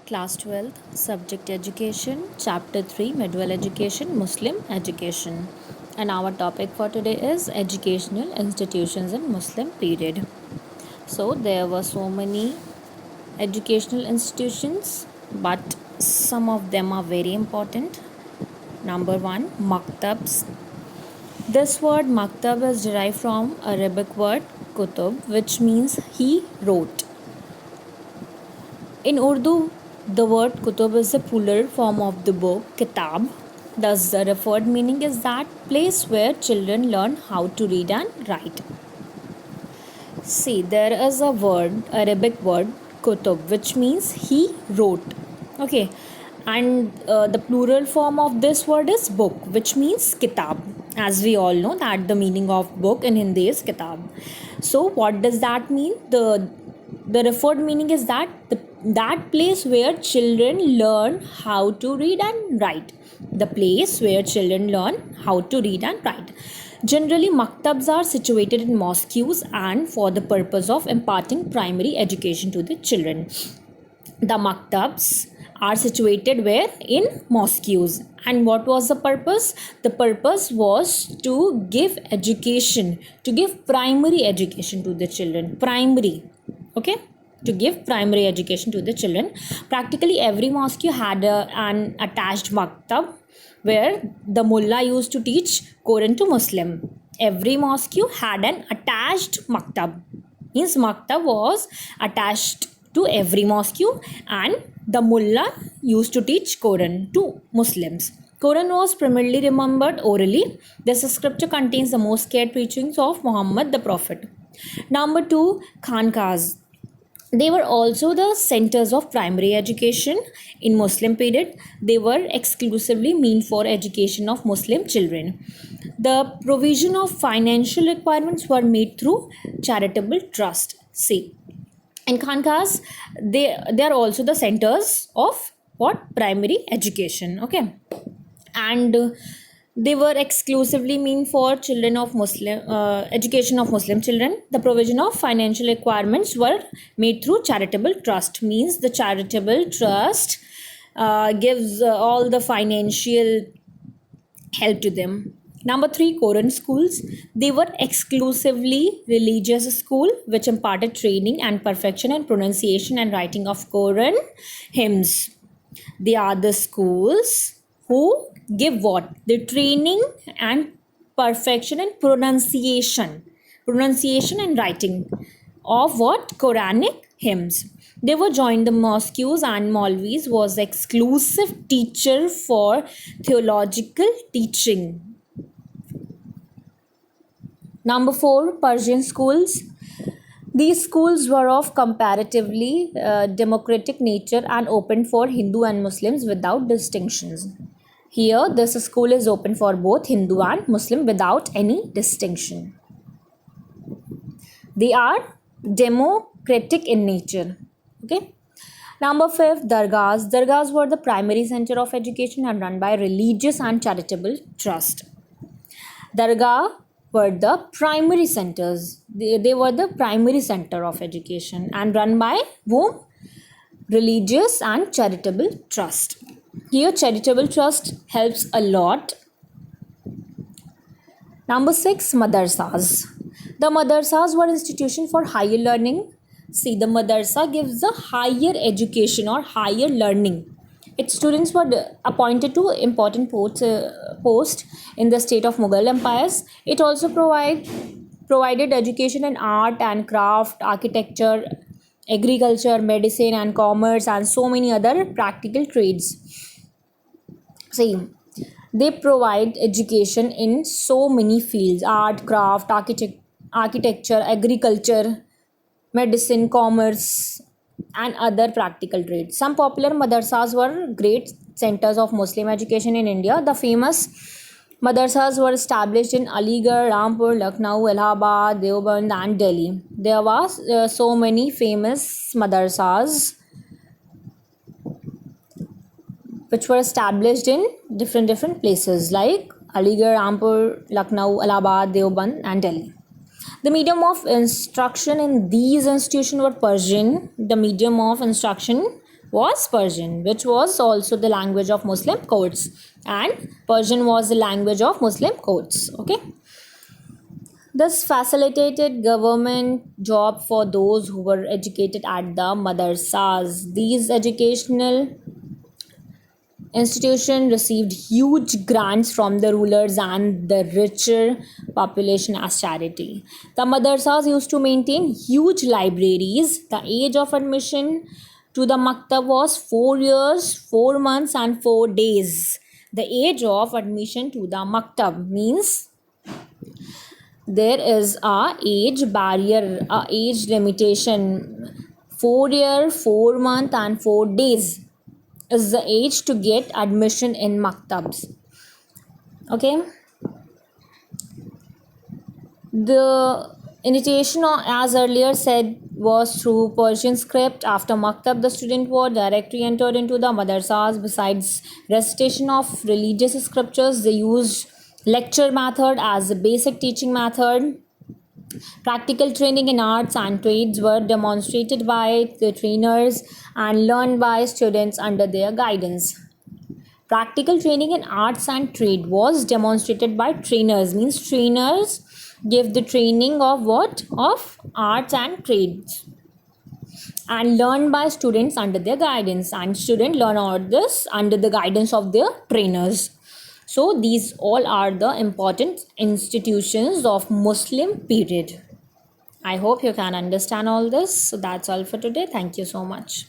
Class 12th, Subject Education, Chapter 3, Medieval Education, Muslim Education. And our topic for today is Educational Institutions in Muslim Period. So, there were so many educational institutions, but some of them are very important. Number 1, Maktabs. This word Maktab is derived from Arabic word Kutub, which means he wrote. In Urdu, the word kutub is a plural form of the book kitab. Thus, the referred meaning is that place where children learn how to read and write. See, there is a word, Arabic word, kutub, which means he wrote. Okay, and the plural form of this word is book, which means kitab. As we all know that the meaning of book in Hindi is kitab. So, what does that mean? The referred meaning is that place where children learn how to read and write. The place where children learn how to read and write. Generally, maktabs are situated in mosques and for the purpose of imparting primary education to the children. The maktabs are situated where? In mosques. And what was the purpose? The purpose was to give education, to give primary education to the children. Primary. Okay? To give primary education to the children. Practically every mosque had an attached maktab where the mullah used to teach Quran to Muslim. Every mosque had an attached maktab. Means maktab was attached to every mosque and the mullah used to teach Quran to Muslims. Quran was primarily remembered orally. This scripture contains the most sacred preachings of Muhammad the Prophet. Number 2, Khanqahs. They were also the centers of primary education in Muslim period. They were exclusively meant for education of Muslim children. The provision of financial requirements were made through charitable trust. See, in Khanqahs, they are also the centers of what? Primary education. Okay, and they were exclusively meant for children of Muslim education of Muslim children. The provision of financial requirements were made through charitable trust. Means the charitable trust gives all the financial help to them. Number 3, Quran schools. They were exclusively religious school which imparted training and perfection in pronunciation and writing of Quran hymns. They are the schools who give what? The training and perfection and pronunciation and writing of what? Quranic hymns. They were joined the mosques and Maulvis was exclusive teacher for theological teaching. Number 4, Persian schools. These schools were of comparatively democratic nature and open for Hindu and Muslims without distinctions. Here, this school is open for both Hindu and Muslim without any distinction. They are democratic in nature. Okay. Number 5, Dargahs. Dargahs were the primary center of education and run by religious and charitable trust. Dargah were the primary centers. They were the primary center of education and run by whom? Religious and charitable trust. Here, charitable trust helps a lot. Number 6, Madrasas. The madrasas were institutions for higher learning. See, the madrasa gives the higher education or higher learning. Its students were appointed to important posts in the state of Mughal empires. It also provided education in art and craft, architecture, agriculture, medicine and commerce and so many other practical trades. See, they provide education in so many fields: art, craft, architecture, agriculture, medicine, commerce and other practical trades. Some popular madrasas were great centers of Muslim education in India. The famous madrasas were established in Aligarh, Rampur, Lucknow, Allahabad, Deoband and Delhi. There was so many famous madrasas which were established in different places like Aligarh, Rampur, Lucknow, Allahabad, Deoband and Delhi. The medium of instruction in these institutions were Persian. The medium of instruction was Persian, which was also the language of Muslim courts, and Persian was the language of Muslim courts. Okay. This facilitated government job for those who were educated at the madrasas. These educational institutions received huge grants from the rulers and the richer population as charity. The madrasas used to maintain huge libraries. The age of admission to the maktab was 4 years, 4 months, and 4 days. The age of admission to the maktab means there is a age barrier, a age limitation. 4 year, 4 month, and 4 days is the age to get admission in maktabs. Okay. The initiation, as earlier said, was through Persian script. After maktab, the student was directly entered into the madrasas. Besides recitation of religious scriptures, they used lecture method as the basic teaching method. Practical training in arts and trades were demonstrated by the trainers and learned by students under their guidance. Practical training in arts and trade was demonstrated by trainers, means trainers give the training of what? Of arts and trades, and learned by students under their guidance, and students learn all this under the guidance of their trainers. So these all are the important institutions of Muslim period. I hope you can understand all this. So that's all for today. Thank you so much.